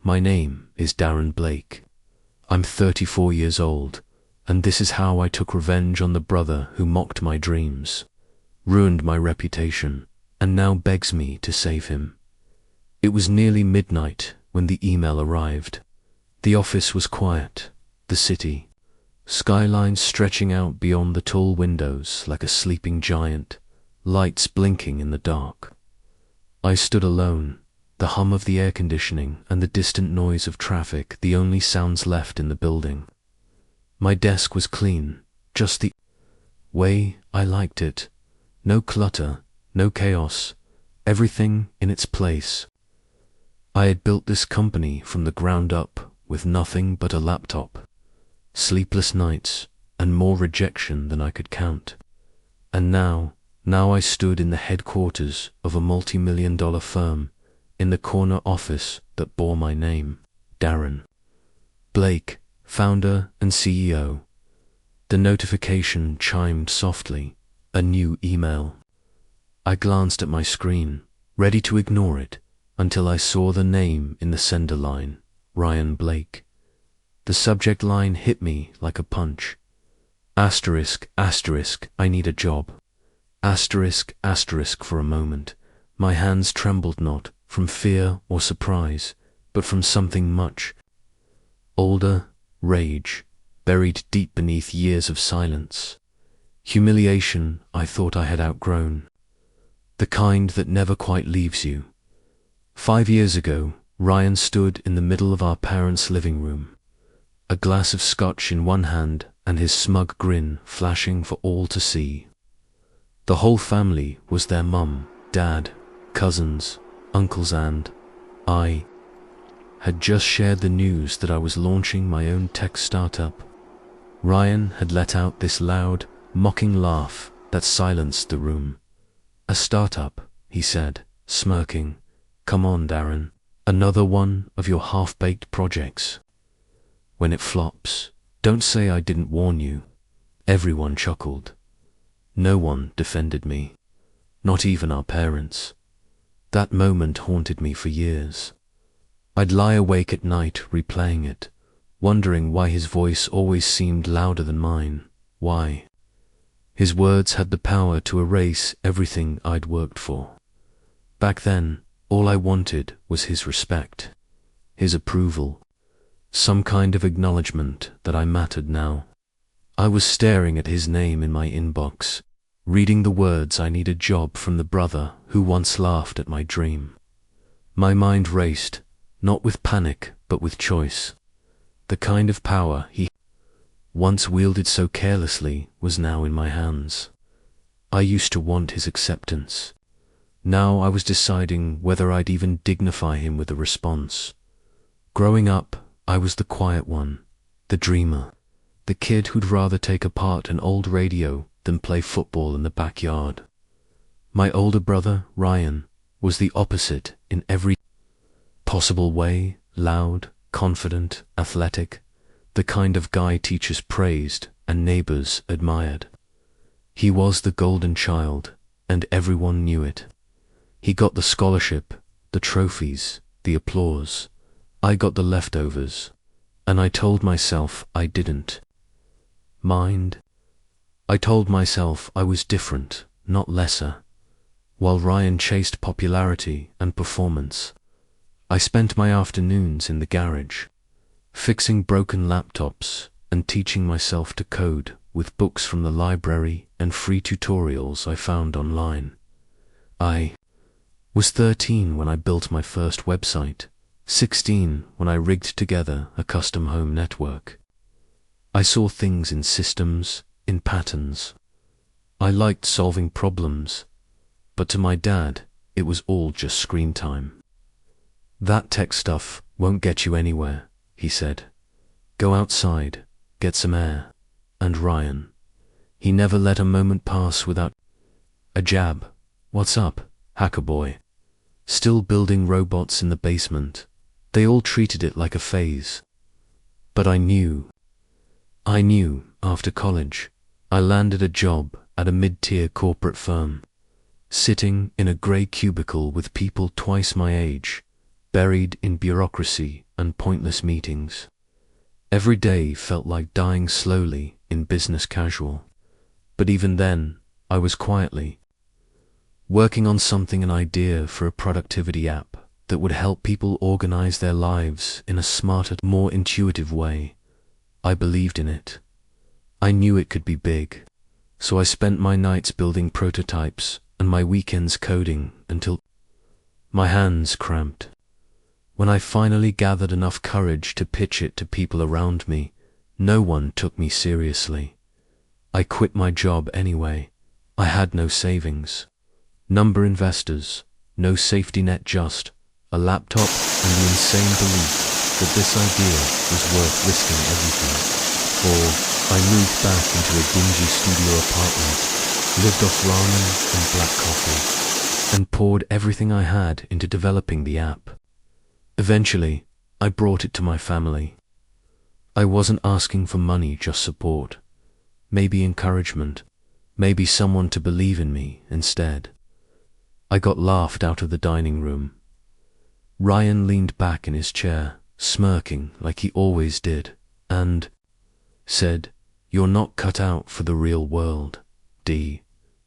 My name is Darren Blake. I'm 34 years old, and this is how I took revenge on the brother who mocked my dreams, ruined my reputation, and now begs me to save him. It was nearly midnight when the email arrived. The office was quiet, the city, skylines stretching out beyond the tall windows like a sleeping giant, lights blinking in the dark. I stood alone, the hum of the air conditioning and the distant noise of traffic the only sounds left in the building. My desk was clean, just the way I liked it. No clutter, no chaos, everything in its place. I had built this company from the ground up with nothing but a laptop, sleepless nights, and more rejection than I could count. And now I stood in the headquarters of a multi-million-dollar firm, in the corner office that bore my name, Darren Blake, founder and CEO. The notification chimed softly, a new email. I glanced at my screen, ready to ignore it, until I saw the name in the sender line, Ryan Blake. The subject line hit me like a punch. Asterisk, asterisk, I need a job. Asterisk, asterisk. For a moment, my hands trembled not from fear or surprise, but from something much older, rage, buried deep beneath years of silence. Humiliation I thought I had outgrown, the kind that never quite leaves you. 5 years ago, Ryan stood in the middle of our parents' living room, a glass of scotch in one hand and his smug grin flashing for all to see. The whole family was there: mum, dad, cousins, uncles, and I had just shared the news that I was launching my own tech startup. Ryan had let out this loud, mocking laugh that silenced the room. "A startup," he said, smirking. "Come on, Darren, another one of your half-baked projects. When it flops, don't say I didn't warn you." Everyone chuckled. No one defended me, not even our parents. That moment haunted me for years. I'd lie awake at night replaying it, wondering why his voice always seemed louder than mine. Why? His words had the power to erase everything I'd worked for. Back then, all I wanted was his respect, his approval, some kind of acknowledgement that I mattered now. I was staring at his name in my inbox, reading the words "I need a job" from the brother who once laughed at my dream. My mind raced, not with panic but with choice. The kind of power he once wielded so carelessly was now in my hands. I used to want his acceptance. Now I was deciding whether I'd even dignify him with a response. Growing up, I was the quiet one, the dreamer, the kid who'd rather take apart an old radio than play football in the backyard. My older brother, Ryan, was the opposite in every possible way: loud, confident, athletic, the kind of guy teachers praised and neighbors admired. He was the golden child, and everyone knew it. He got the scholarship, the trophies, the applause. I got the leftovers, and I told myself I didn't mind. I told myself I was different, not lesser. While Ryan chased popularity and performance, I spent my afternoons in the garage, fixing broken laptops and teaching myself to code with books from the library and free tutorials I found online. I was 13 when I built my first website, 16 when I rigged together a custom home network. I saw things in systems, in patterns. I liked solving problems, but to my dad, it was all just screen time. "That tech stuff won't get you anywhere," he said. "Go outside, get some air." And Ryan, he never let a moment pass without a jab. "What's up, hacker boy?" Still building robots in the basement. They all treated it like a phase. But I knew after college, I landed a job at a mid-tier corporate firm, sitting in a grey cubicle with people twice my age, buried in bureaucracy and pointless meetings. Every day felt like dying slowly in business casual. But even then, I was quietly working on an idea for a productivity app that would help people organize their lives in a smarter, more intuitive way. I believed in it. I knew it could be big. So I spent my nights building prototypes and my weekends coding until my hands cramped. When I finally gathered enough courage to pitch it to people around me, no one took me seriously. I quit my job anyway. I had no savings, number investors, no safety net, just a laptop and the insane belief that this idea was worth risking everything for. I moved back into a dingy studio apartment, lived off ramen and black coffee, and poured everything I had into developing the app. Eventually, I brought it to my family. I wasn't asking for money, just support. Maybe encouragement. Maybe someone to believe in me instead. I got laughed out of the dining room. Ryan leaned back in his chair, smirking like he always did, and said, "You're not cut out for the real world, D.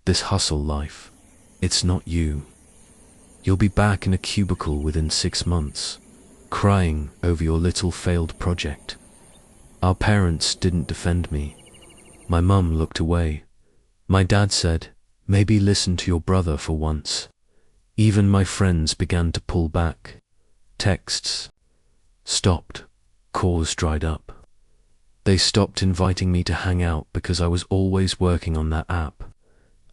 This hustle life. It's not you. You'll be back in a cubicle within 6 months, crying over your little failed project." Our parents didn't defend me. My mum looked away. My dad said, "Maybe listen to your brother for once." Even my friends began to pull back. Texts stopped. Calls dried up. They stopped inviting me to hang out because I was always working on that app.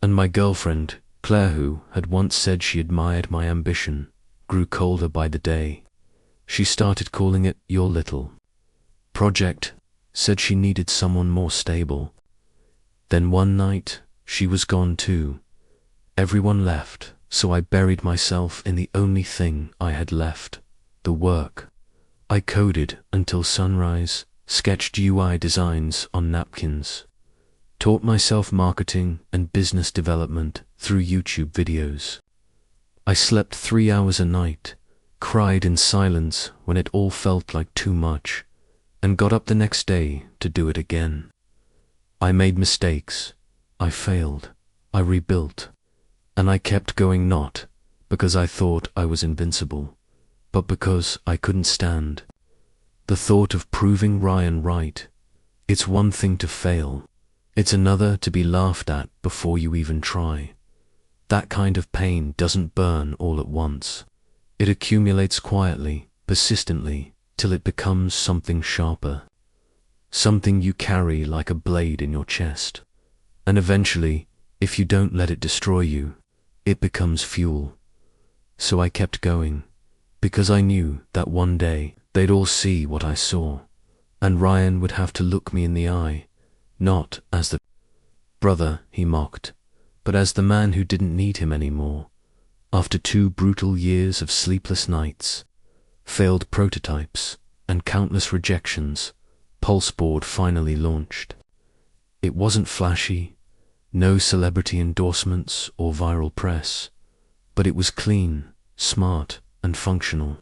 And my girlfriend, Claire, who had once said she admired my ambition, grew colder by the day. She started calling it your little project, said she needed someone more stable. Then one night, she was gone too. Everyone left, so I buried myself in the only thing I had left, the work. I coded until sunrise, sketched UI designs on napkins, taught myself marketing and business development through YouTube videos. I slept 3 hours a night, cried in silence when it all felt like too much, and got up the next day to do it again. I made mistakes, I failed, I rebuilt, and I kept going, not because I thought I was invincible, but because I couldn't stand the thought of proving Ryan right. It's one thing to fail. It's another to be laughed at before you even try. That kind of pain doesn't burn all at once. It accumulates quietly, persistently, till it becomes something sharper. Something you carry like a blade in your chest. And eventually, if you don't let it destroy you, it becomes fuel. So I kept going, because I knew that one day they'd all see what I saw, and Ryan would have to look me in the eye, not as the brother he mocked, but as the man who didn't need him anymore. After 2 brutal years of sleepless nights, failed prototypes, and countless rejections, Pulseboard finally launched. It wasn't flashy, no celebrity endorsements or viral press, but it was clean, smart, and functional.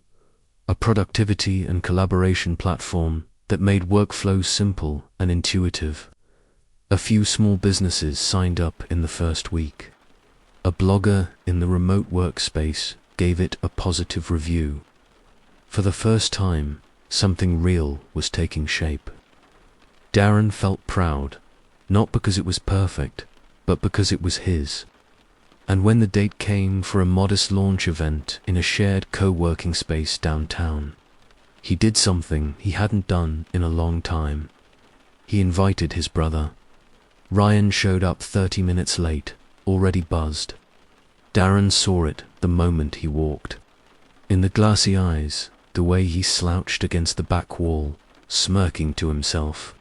A productivity and collaboration platform that made workflows simple and intuitive. A few small businesses signed up in the first week. A blogger in the remote workspace gave it a positive review. For the first time, something real was taking shape. Darren felt proud, not because it was perfect, but because it was his. And when the date came for a modest launch event in a shared co-working space downtown, he did something he hadn't done in a long time. He invited his brother. Ryan showed up 30 minutes late, already buzzed. Darren saw it the moment he walked. In the glassy eyes, the way he slouched against the back wall, smirking to himself.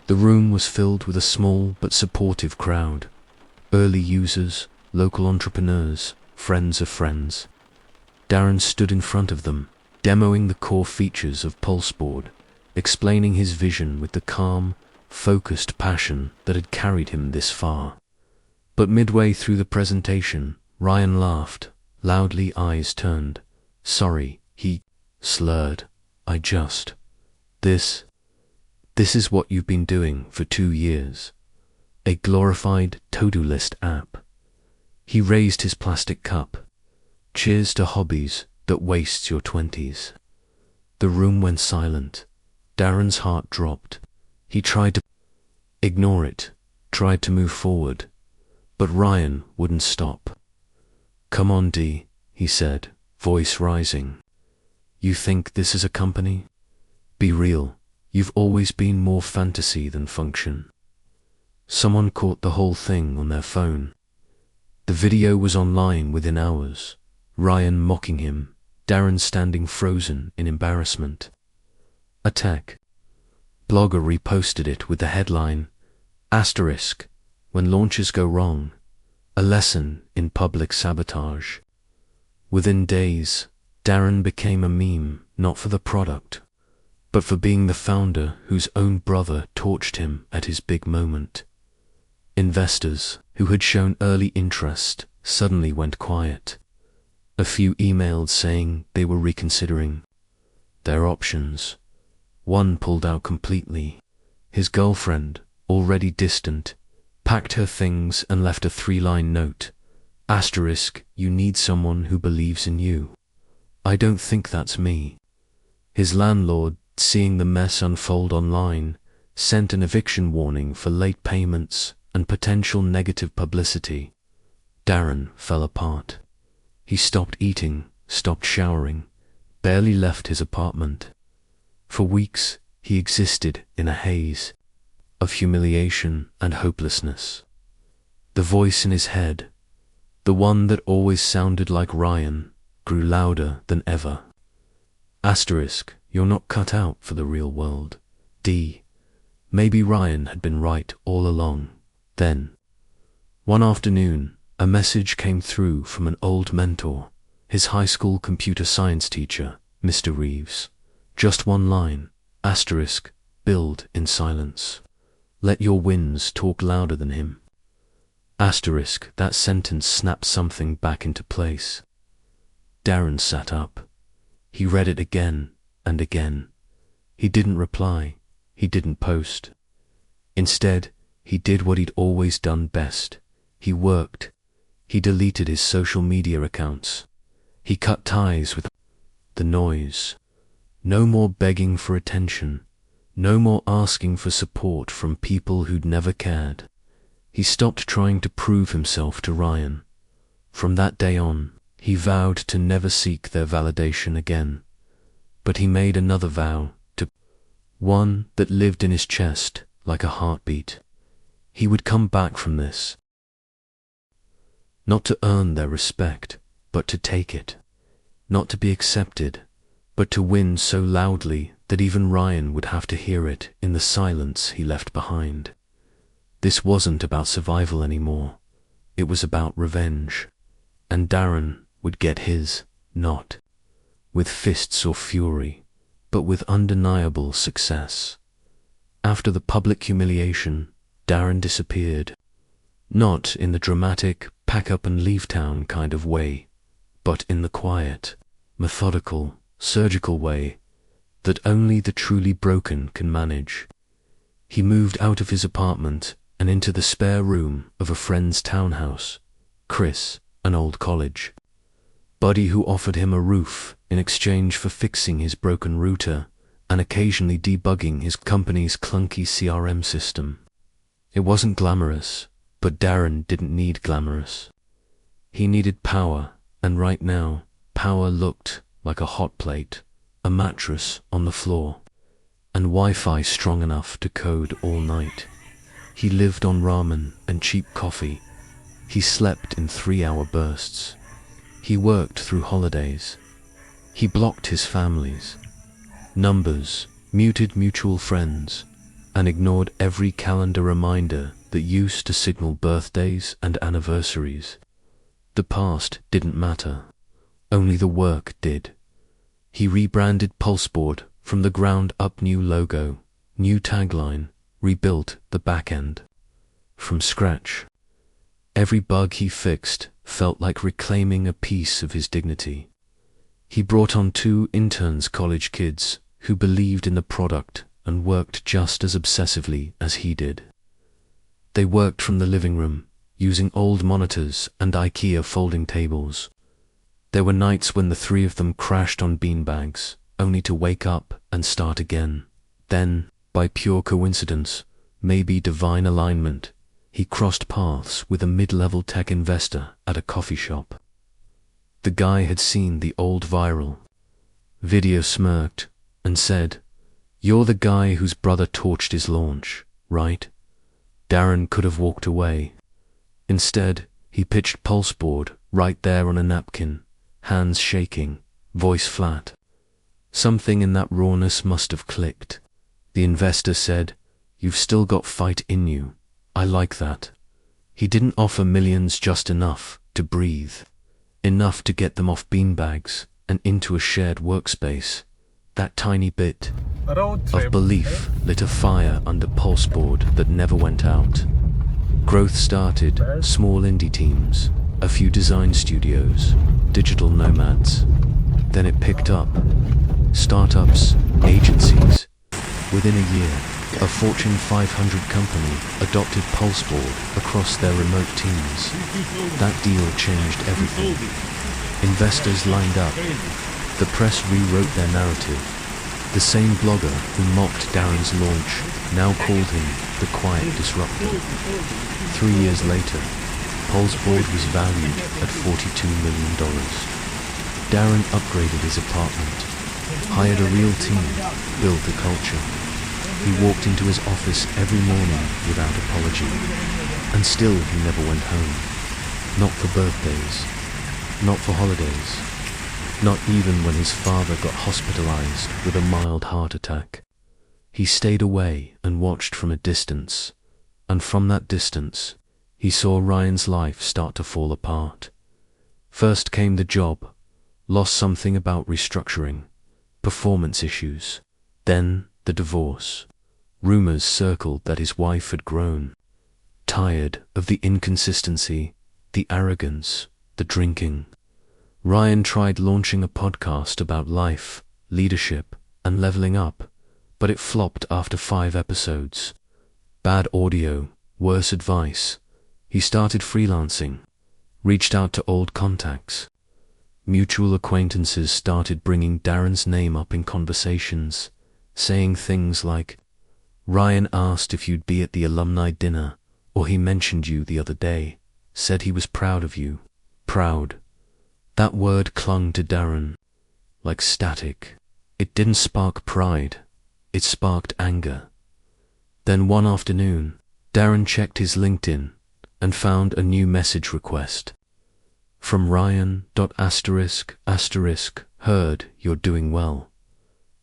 The room was filled with a small but supportive crowd. Early users, local entrepreneurs, friends of friends. Darren stood in front of them, demoing the core features of Pulseboard, explaining his vision with the calm, focused passion that had carried him this far. But midway through the presentation, Ryan laughed, loudly, eyes turned. "Sorry," He slurred. This is what you've been doing for 2 years. A glorified to-do list app. He raised his plastic cup. Cheers to hobbies that waste your 20s. The room went silent. Darren's heart dropped. He tried to ignore it, tried to move forward, but Ryan wouldn't stop. Come on, D, he said, voice rising. You think this is a company? Be real. You've always been more fantasy than function. Someone caught the whole thing on their phone. The video was online within hours. Ryan mocking him, Darren standing frozen in embarrassment. A tech blogger reposted it with the headline, "When launches go wrong, a lesson in public sabotage." Within days, Darren became a meme, not for the product, but for being the founder whose own brother torched him at his big moment. Investors who had shown early interest suddenly went quiet. A few emailed saying they were reconsidering their options. One pulled out completely. His girlfriend, already distant, packed her things and left a 3-line note. "You need someone who believes in you. I don't think that's me." His landlord, seeing the mess unfold online, sent an eviction warning for late payments and potential negative publicity. Darren fell apart. He stopped eating, stopped showering, barely left his apartment. For weeks, he existed in a haze of humiliation and hopelessness. The voice in his head, the one that always sounded like Ryan, grew louder than ever. You're not cut out for the real world. D. Maybe Ryan had been right all along. Then, one afternoon, a message came through from an old mentor, his high school computer science teacher, Mr. Reeves. Just one line, "Build in silence. Let your wins talk louder than him." That sentence snapped something back into place. Darren sat up. He read it again and again. He didn't reply. He didn't post. Instead, he did what he'd always done best. He worked. He deleted his social media accounts. He cut ties with the noise. No more begging for attention. No more asking for support from people who'd never cared. He stopped trying to prove himself to Ryan. From that day on, he vowed to never seek their validation again. But he made another vow, one that lived in his chest like a heartbeat. He would come back from this, not to earn their respect, but to take it. Not to be accepted, but to win so loudly that even Ryan would have to hear it in the silence he left behind. This wasn't about survival anymore. It was about revenge. And Darren would get his, not with fists or fury, but with undeniable success. After the public humiliation, Darren disappeared. Not in the dramatic, pack up and leave town kind of way, but in the quiet, methodical, surgical way that only the truly broken can manage. He moved out of his apartment and into the spare room of a friend's townhouse. Chris, an old college buddy who offered him a roof in exchange for fixing his broken router and occasionally debugging his company's clunky CRM system. It wasn't glamorous, but Darren didn't need glamorous. He needed power, and right now, power looked like a hot plate, a mattress on the floor, and Wi-Fi strong enough to code all night. He lived on ramen and cheap coffee. He slept in 3-hour bursts. He worked through holidays. He blocked his family's numbers, muted mutual friends, and ignored every calendar reminder that used to signal birthdays and anniversaries. The past didn't matter. Only the work did. He rebranded Pulseboard from the ground up, new logo, new tagline, rebuilt the back end from scratch. Every bug he fixed felt like reclaiming a piece of his dignity. He brought on 2 interns, college kids, who believed in the product and worked just as obsessively as he did. They worked from the living room, using old monitors and IKEA folding tables. There were nights when the 3 of them crashed on beanbags, only to wake up and start again. Then, by pure coincidence, maybe divine alignment, he crossed paths with a mid-level tech investor at a coffee shop. The guy had seen the old viral video, smirked, and said, "You're the guy whose brother torched his launch, right?" Darren could have walked away. Instead, he pitched Pulseboard right there on a napkin, hands shaking, voice flat. Something in that rawness must have clicked. The investor said, "You've still got fight in you. I like that." He didn't offer millions, just enough to breathe. Enough to get them off beanbags and into a shared workspace. That tiny bit of belief lit a fire under Pulseboard that never went out. Growth started, small indie teams, a few design studios, digital nomads. Then it picked up. Startups, agencies. Within a year, a Fortune 500 company adopted Pulseboard across their remote teams. That deal changed everything. Investors lined up. The press rewrote their narrative. The same blogger who mocked Darren's launch now called him the quiet disruptor. 3 years later, Pulseboard was valued at $42 million. Darren upgraded his apartment, hired a real team, built a culture. He walked into his office every morning without apology, and still he never went home. Not for birthdays, not for holidays, not even when his father got hospitalized with a mild heart attack. He stayed away and watched from a distance, and from that distance, he saw Ryan's life start to fall apart. First came the job, lost something about restructuring, performance issues, then the divorce. Rumors circled that his wife had grown. Tired of the inconsistency, the arrogance, the drinking, Ryan tried launching a podcast about life, leadership, and leveling up, but it flopped after 5 episodes. Bad audio, worse advice. He started freelancing, reached out to old contacts. Mutual acquaintances started bringing Darren's name up in conversations, saying things like, "Ryan asked if you'd be at the alumni dinner, or he mentioned you the other day, said he was proud of you." Proud. That word clung to Darren like static. It didn't spark pride, it sparked anger. Then one afternoon, Darren checked his LinkedIn and found a new message request. From Ryan. ****, heard you're doing well.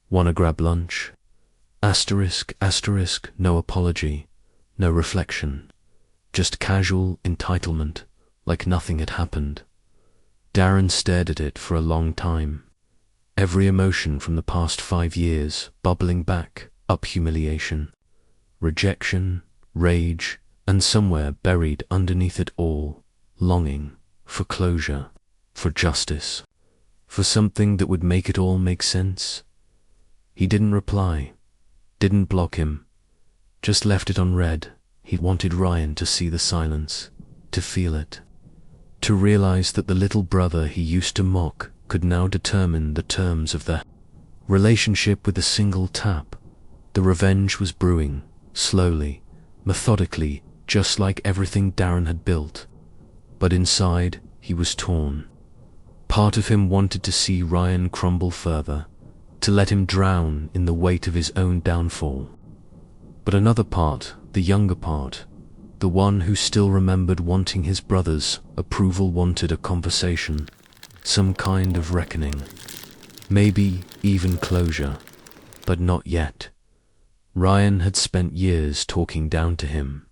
Wanna grab lunch? ****, no apology, no reflection. Just casual entitlement, like nothing had happened. Darren stared at it for a long time. Every emotion from the past 5 years bubbling back up: humiliation, rejection, rage, and somewhere buried underneath it all, longing for closure, for justice, for something that would make it all make sense. He didn't reply, didn't block him, just left it unread. He wanted Ryan to see the silence, to feel it, to realize that the little brother he used to mock could now determine the terms of their relationship with a single tap. The revenge was brewing, slowly, methodically, just like everything Darren had built. But inside, he was torn. Part of him wanted to see Ryan crumble further, to let him drown in the weight of his own downfall. But another part, the younger part, the one who still remembered wanting his brother's approval, wanted a conversation, some kind of reckoning, maybe even closure, but not yet. Ryan had spent years talking down to him.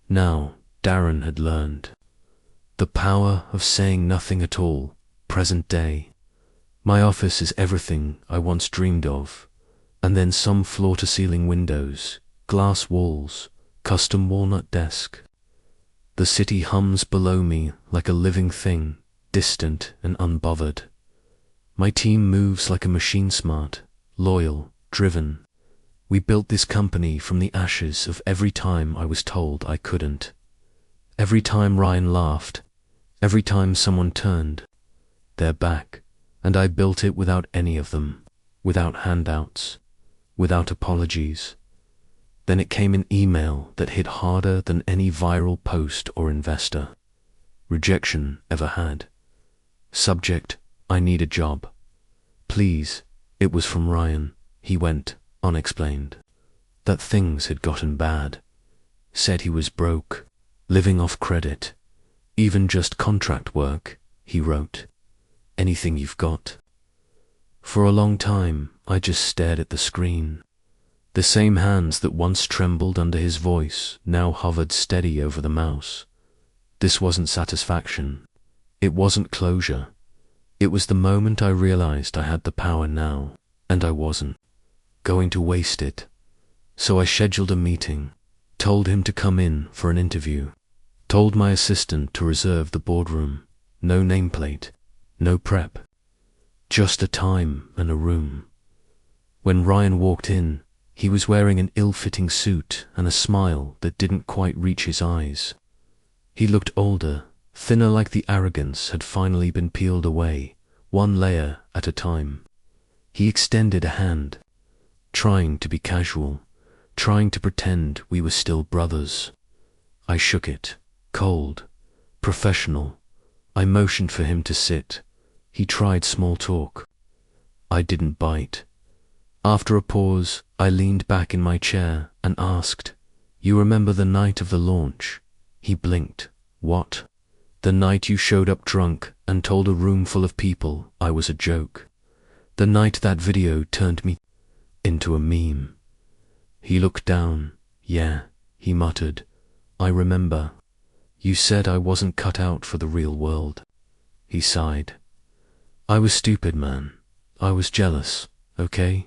Now, Darren had learned the power of saying nothing at all. Present day. My office is everything I once dreamed of, and then some floor-to-ceiling windows, glass walls, custom walnut desk. The city hums below me like a living thing, distant and unbothered. My team moves like a machine, smart, loyal, driven. We built this company from the ashes of every time I was told I couldn't. Every time Ryan laughed, every time someone turned their back, and I built it without any of them, without handouts, without apologies. Then it came an email that hit harder than any viral post or investor rejection ever had. Subject: I need a job. Please. It was from Ryan. He went on, explained that things had gotten bad. Said he was broke, living off credit. Even just contract work, he wrote. Anything you've got? For a long time, I just stared at the screen. The same hands that once trembled under his voice now hovered steady over the mouse. This wasn't satisfaction. It wasn't closure. It was the moment I realized I had the power now, and I wasn't going to waste it. So I scheduled a meeting, told him to come in for an interview, told my assistant to reserve the boardroom. No nameplate, no prep, just a time and a room. When Ryan walked in, he was wearing an ill-fitting suit and a smile that didn't quite reach his eyes. He looked older, thinner, like the arrogance had finally been peeled away, one layer at a time. He extended a hand, trying to be casual, trying to pretend we were still brothers. I shook it, cold, professional. I motioned for him to sit. He tried small talk. I didn't bite. After a pause, I leaned back in my chair and asked, "You remember the night of the launch?" He blinked. What? The night you showed up drunk and told a room full of people I was a joke. The night that video turned me into a meme. He looked down. Yeah, he muttered. I remember. You said I wasn't cut out for the real world. He sighed. I was stupid, man. I was jealous, okay?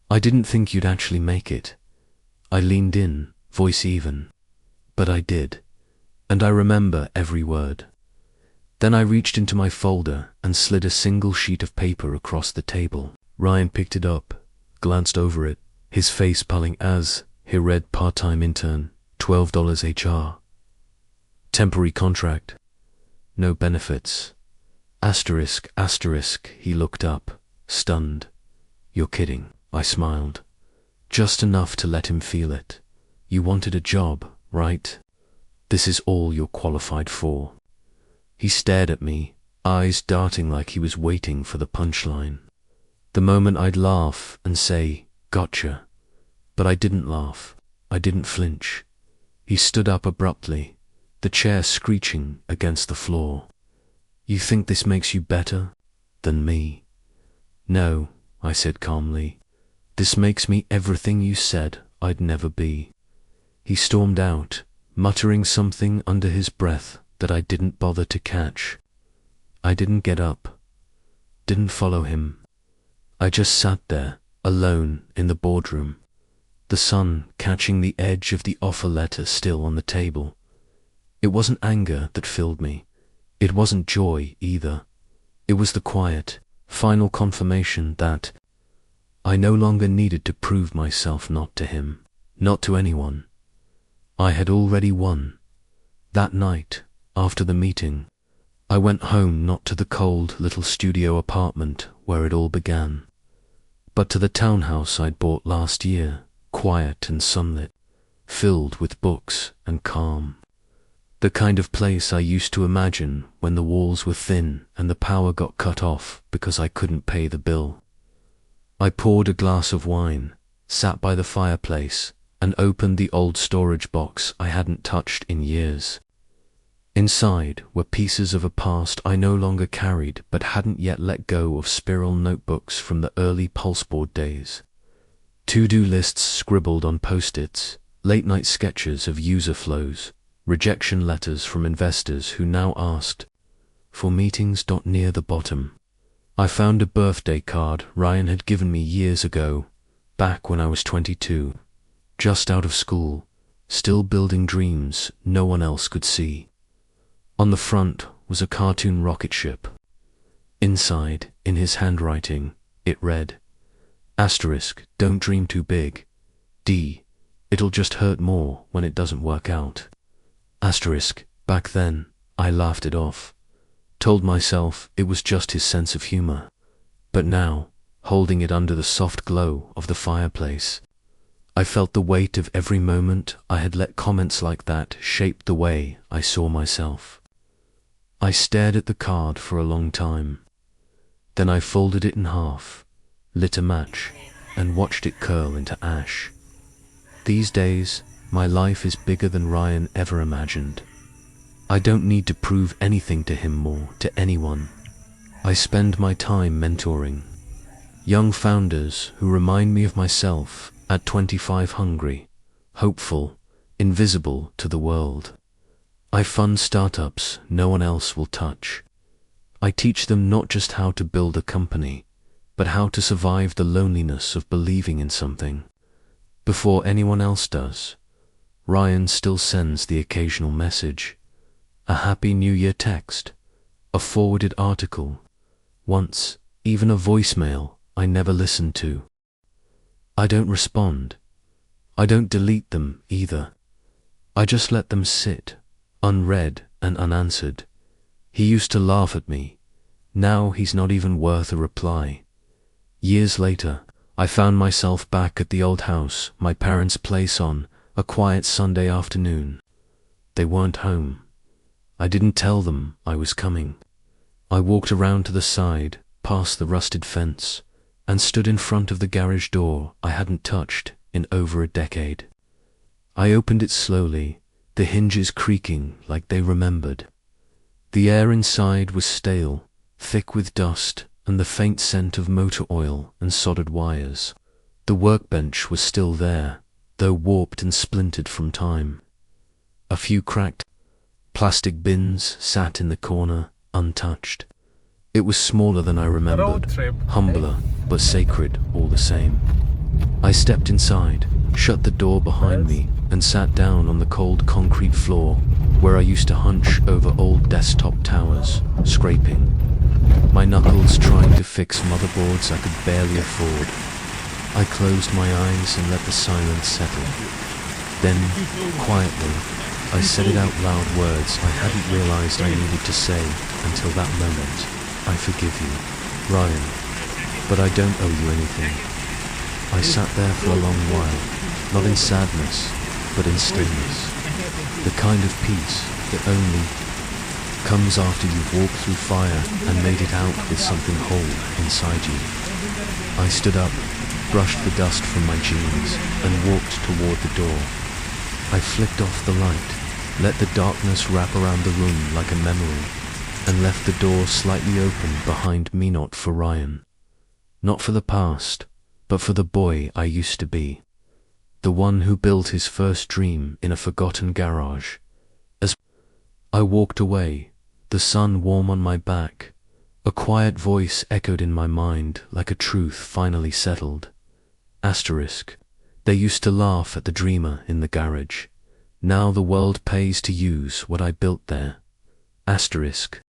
I didn't think you'd actually make it. I leaned in, voice even. But I did. And I remember every word. Then I reached into my folder and slid a single sheet of paper across the table. Ryan picked it up, glanced over it, his face pulling as he read part-time intern, $12 HR. Temporary contract. No benefits. Asterisk, asterisk. He looked up, stunned. You're kidding. I smiled. Just enough to let him feel it. You wanted a job, right? This is all you're qualified for. He stared at me, eyes darting like he was waiting for the punchline. The moment I'd laugh and say, gotcha. But I didn't laugh. I didn't flinch. He stood up abruptly, the chair screeching against the floor. You think this makes you better than me? No, I said calmly. This makes me everything you said I'd never be. He stormed out, muttering something under his breath that I didn't bother to catch. I didn't get up, didn't follow him. I just sat there, alone in the boardroom, the sun catching the edge of the offer letter still on the table. It wasn't anger that filled me. It wasn't joy either. It was the quiet, final confirmation that I no longer needed to prove myself, not to him, not to anyone. I had already won. That night, after the meeting, I went home, not to the cold little studio apartment where it all began, but to the townhouse I'd bought last year, quiet and sunlit, filled with books and calm. The kind of place I used to imagine when the walls were thin and the power got cut off because I couldn't pay the bill. I poured a glass of wine, sat by the fireplace, and opened the old storage box I hadn't touched in years. Inside were pieces of a past I no longer carried but hadn't yet let go of, spiral notebooks from the early pulseboard days, to-do lists scribbled on post-its, late-night sketches of user flows, rejection letters from investors who now asked for meetings. Near the bottom, I found a birthday card Ryan had given me years ago, back when I was 22, just out of school, still building dreams no one else could see. On the front was a cartoon rocket ship. Inside, in his handwriting, it read, Asterisk, don't dream too big. D. It'll just hurt more when it doesn't work out. Asterisk, back then, I laughed it off. Told myself it was just his sense of humor. But now, holding it under the soft glow of the fireplace, I felt the weight of every moment I had let comments like that shape the way I saw myself. I stared at the card for a long time. Then I folded it in half, lit a match, and watched it curl into ash. These days, my life is bigger than Ryan ever imagined. I don't need to prove anything to him or to anyone. I spend my time mentoring young founders who remind me of myself at 25, hungry, hopeful, invisible to the world. I fund startups no one else will touch. I teach them not just how to build a company, but how to survive the loneliness of believing in something before anyone else does. Ryan still sends the occasional message, a Happy New Year text, a forwarded article, once even a voicemail I never listened to. I don't respond. I don't delete them either. I just let them sit, unread and unanswered. He used to laugh at me. Now he's not even worth a reply. Years later, I found myself back at the old house my parents' place on a quiet Sunday afternoon. They weren't home. I didn't tell them I was coming. I walked around to the side, past the rusted fence, and stood in front of the garage door I hadn't touched in over a decade. I opened it slowly, the hinges creaking like they remembered. The air inside was stale, thick with dust and the faint scent of motor oil and soldered wires. The workbench was still there, though warped and splintered from time. A few cracked plastic bins sat in the corner, untouched. It was smaller than I remembered, humbler, but sacred all the same. I stepped inside, shut the door behind me, and sat down on the cold concrete floor where I used to hunch over old desktop towers, scraping, my knuckles trying to fix motherboards I could barely afford. I closed my eyes and let the silence settle. Then, quietly, I said it out loud, words I hadn't realized I needed to say until that moment. I forgive you, Ryan, but I don't owe you anything. I sat there for a long while, not in sadness, but in stillness. The kind of peace that only comes after you've walked through fire and made it out with something whole inside you. I stood up, brushed the dust from my jeans, and walked toward the door. I flicked off the light, let the darkness wrap around the room like a memory, and left the door slightly open behind me, not for Ryan, not for the past, but for the boy I used to be, the one who built his first dream in a forgotten garage. As I walked away, the sun warm on my back, a quiet voice echoed in my mind like a truth finally settled. Asterisk, they used to laugh at the dreamer in the garage. Now the world pays to use what I built there. Asterisk.